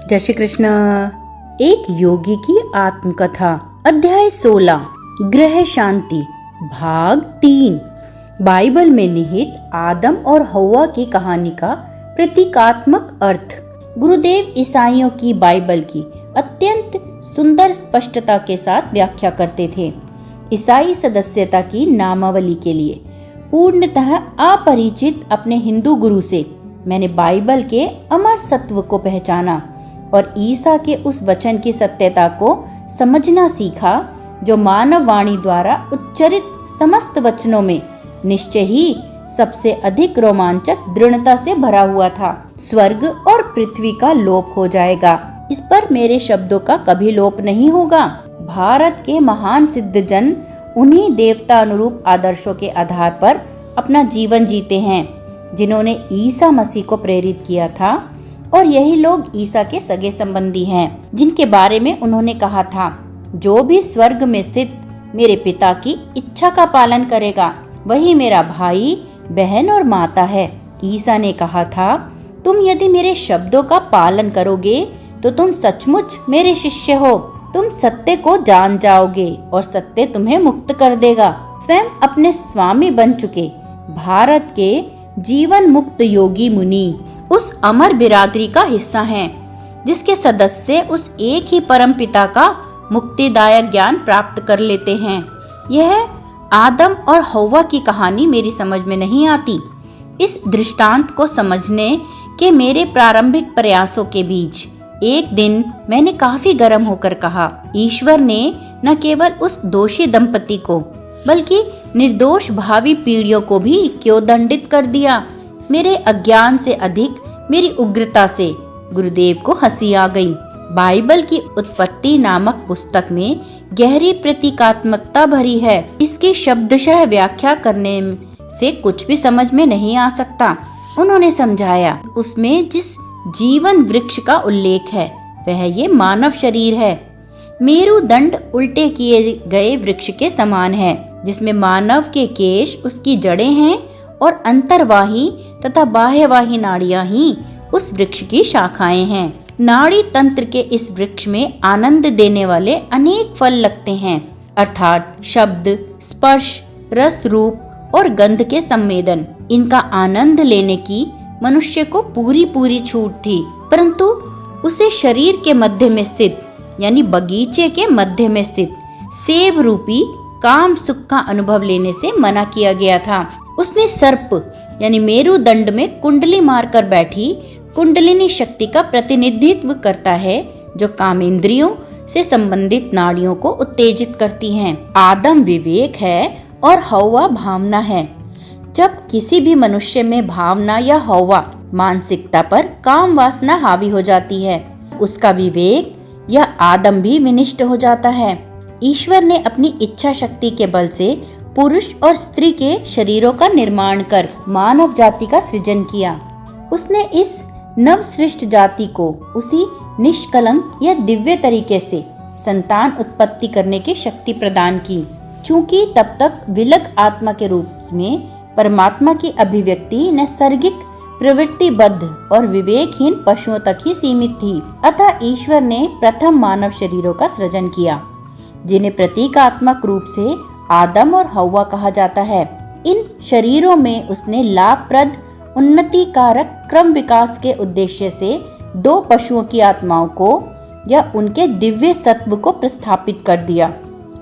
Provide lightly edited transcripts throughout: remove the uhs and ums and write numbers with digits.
जय श्री कृष्ण। एक योगी की आत्मकथा, अध्याय 16, ग्रह शांति, भाग 3। बाइबल में निहित आदम और हव्वा की कहानी का प्रतीकात्मक अर्थ। गुरुदेव ईसाइयों की बाइबल की अत्यंत सुंदर स्पष्टता के साथ व्याख्या करते थे। ईसाई सदस्यता की नामावली के लिए पूर्णतः अपरिचित अपने हिंदू गुरु से मैंने बाइबल के अमर सत्व को पहचाना और ईसा के उस वचन की सत्यता को समझना सीखा जो मानव वाणी द्वारा उच्चरित समस्त वचनों में निश्चय ही सबसे अधिक रोमांचक दृढ़ता से भरा हुआ था। स्वर्ग और पृथ्वी का लोप हो जाएगा, इस पर मेरे शब्दों का कभी लोप नहीं होगा। भारत के महान सिद्ध जन उन्हीं देवता अनुरूप आदर्शों के आधार पर अपना जीवन जीते हैं जिन्होंने ईसा मसीह को प्रेरित किया था, और यही लोग ईसा के सगे संबंधी हैं जिनके बारे में उन्होंने कहा था, जो भी स्वर्ग में स्थित मेरे पिता की इच्छा का पालन करेगा वही मेरा भाई, बहन और माता है। ईसा ने कहा था, तुम यदि मेरे शब्दों का पालन करोगे तो तुम सचमुच मेरे शिष्य हो। तुम सत्य को जान जाओगे और सत्य तुम्हें मुक्त कर देगा। स्वयं अपने स्वामी बन चुके भारत के जीवन मुक्त योगी मुनि उस अमर बिरादरी का हिस्सा हैं, जिसके सदस्य उस एक ही परम पिता का मुक्तिदायक ज्ञान प्राप्त कर लेते हैं। यह आदम और हव्वा की कहानी मेरी समझ में नहीं आती। इस दृष्टांत को समझने के मेरे प्रारंभिक प्रयासों के बीच एक दिन मैंने काफी गर्म होकर कहा, ईश्वर ने न केवल उस दोषी दंपति को बल्कि निर्दोष भावी पीढ़ियों को भी क्यों दंडित कर दिया। मेरे अज्ञान से अधिक मेरी उग्रता से गुरुदेव को हंसी आ गई। बाइबल की उत्पत्ति नामक पुस्तक में गहरी प्रतीकात्मकता भरी है। इसकी शब्दशः व्याख्या करने से कुछ भी समझ में नहीं आ सकता। उन्होंने समझाया, उसमें जिस जीवन वृक्ष का उल्लेख है वह ये मानव शरीर है। मेरुदंड उल्टे किए गए वृक्ष के समान है, जिसमें मानव के केश उसकी जड़ें हैं और अंतर्वाही तथा बाह्यवाही नाड़ियां ही उस वृक्ष की शाखाएं हैं। नाड़ी तंत्र के इस वृक्ष में आनंद देने वाले अनेक फल लगते हैं, अर्थात शब्द, स्पर्श, रस, रूप और गंध के संवेदन। इनका आनंद लेने की मनुष्य को पूरी छूट थी, परंतु उसे शरीर के मध्य में स्थित यानी बगीचे के मध्य में स्थित सेब रूपी काम सुख का अनुभव लेने से मना किया गया था। उसमें सर्प यानी मेरुदंड में कुंडली मारकर बैठी कुंडलिनी शक्ति का प्रतिनिधित्व करता है, जो कामेंद्रियों से संबंधित नाड़ियों को उत्तेजित करती हैं। आदम विवेक है और हव्वा भावना है। जब किसी भी मनुष्य में भावना या हव्वा मानसिकता पर काम वासना हावी हो जाती है, उसका विवेक या आदम भी विनिष्ट हो जाता है। ईश्वर ने अपनी इच्छा शक्ति के बल से पुरुष और स्त्री के शरीरों का निर्माण कर मानव जाति का सृजन किया। उसने इस नव सृष्ट जाति को उसी निष्कलंक या दिव्य तरीके से संतान उत्पत्ति करने की शक्ति प्रदान की। चूंकि तब तक विलग आत्मा के रूप में परमात्मा की अभिव्यक्ति नैसर्गिक प्रवृत्तिबद्ध और विवेकहीन पशुओं तक ही सीमित थी, अतः ईश्वर ने प्रथम मानव शरीरों का सृजन किया, जिन्हें प्रतीकात्मक रूप से आदम और हव्वा कहा जाता है। इन शरीरों में उसने लाभप्रद उन्नति कारक क्रम विकास के उद्देश्य से दो पशुओं की आत्माओं को या उनके दिव्य सत्व को प्रस्थापित कर दिया।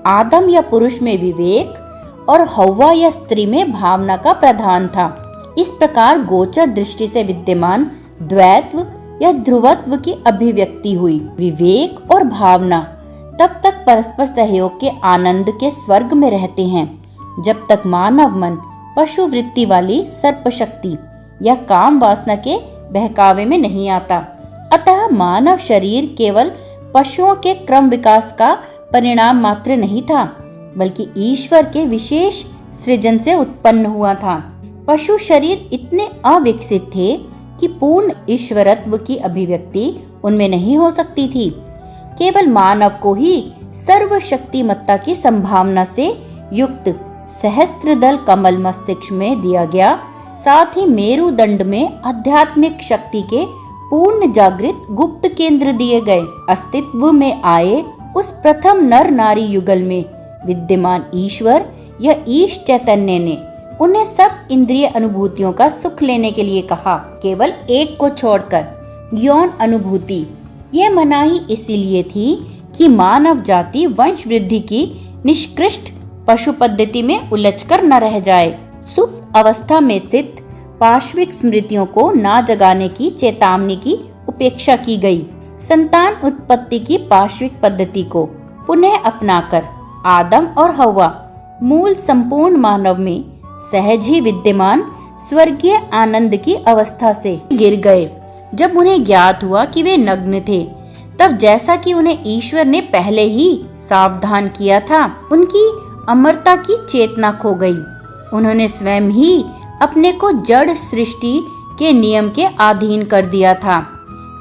आदम या पुरुष में विवेक और हव्वा या स्त्री में भावना का प्रधान था। इस प्रकार गोचर दृष्टि से विद्यमान द्वैत्व या ध्रुवत्व की अभिव्यक्ति हुई। विवेक और भावना तब तक परस्पर सहयोग के आनंद के स्वर्ग में रहते हैं जब तक मानव मन पशु वृत्ति वाली सर्प शक्ति या काम वासना के बहकावे में नहीं आता। अतः मानव शरीर केवल पशुओं के क्रम विकास का परिणाम मात्र नहीं था, बल्कि ईश्वर के विशेष सृजन से उत्पन्न हुआ था। पशु शरीर इतने अविकसित थे कि पूर्ण ईश्वरत्व की अभिव्यक्ति उनमें नहीं हो सकती थी। केवल मानव को ही सर्वशक्तिमत्ता की संभावना से युक्त सहस्त्रदल कमल मस्तिष्क में दिया गया। साथ ही मेरुदंड में आध्यात्मिक शक्ति के पूर्ण जागृत गुप्त केंद्र दिए गए। अस्तित्व में आए उस प्रथम नर नारी युगल में विद्यमान ईश्वर या ईश चैतन्य ने उन्हें सब इंद्रिय अनुभूतियों का सुख लेने के लिए कहा, केवल एक को छोड़कर, यौन अनुभूति। यह मनाही इसीलिए थी कि मानव जाति वंश वृद्धि की निष्कृष्ट पशु पद्धति में उलझकर न रह जाए। सुप्त अवस्था में स्थित पार्श्विक स्मृतियों को ना जगाने की चेतावनी की उपेक्षा की गई। संतान उत्पत्ति की पार्श्विक पद्धति को पुनः अपनाकर आदम और हव्वा मूल संपूर्ण मानव में सहज ही विद्यमान स्वर्गीय आनंद की अवस्था से गिर गए। जब उन्हें ज्ञात हुआ कि वे नग्न थे, तब जैसा कि उन्हें ईश्वर ने पहले ही सावधान किया था, उनकी अमरता की चेतना खो गई। उन्होंने स्वयं ही अपने को जड़ सृष्टि के नियम के अधीन कर दिया था,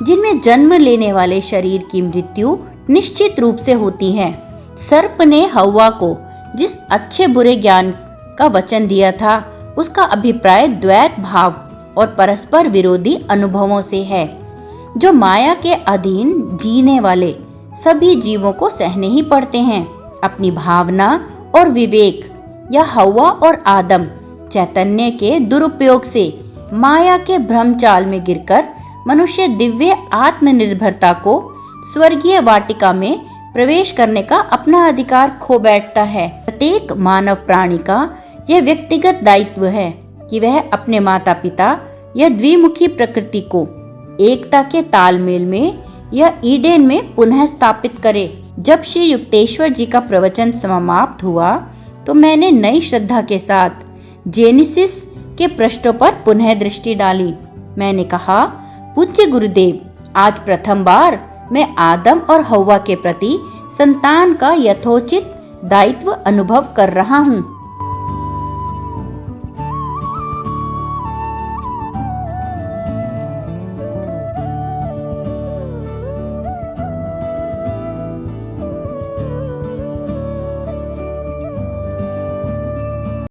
जिनमें जन्म लेने वाले शरीर की मृत्यु निश्चित रूप से होती है। सर्प ने हव्वा को जिस अच्छे बुरे ज्ञान का वचन दिया था, उसका अभिप्राय द्वैत भाव और परस्पर विरोधी अनुभवों से है, जो माया के अधीन जीने वाले सभी जीवों को सहने ही पड़ते हैं। अपनी भावना और विवेक या हव्वा और आदम चैतन्य के दुरुपयोग से माया के भ्रमचाल में गिरकर मनुष्य दिव्य आत्मनिर्भरता को स्वर्गीय वाटिका में प्रवेश करने का अपना अधिकार खो बैठता है। प्रत्येक मानव प्राणी का यह व्यक्तिगत दायित्व है कि वह अपने माता पिता या द्विमुखी प्रकृति को एकता के तालमेल में या ईडेन में पुनः स्थापित करे। जब श्री युक्तेश्वर जी का प्रवचन समाप्त हुआ, तो मैंने नई श्रद्धा के साथ जेनेसिस के पृष्ठों पर पुनः दृष्टि डाली। मैंने कहा, पूज्य गुरुदेव, आज प्रथम बार मैं आदम और हव्वा के प्रति संतान का यथोचित दायित्व अनुभव कर रहा हूँ।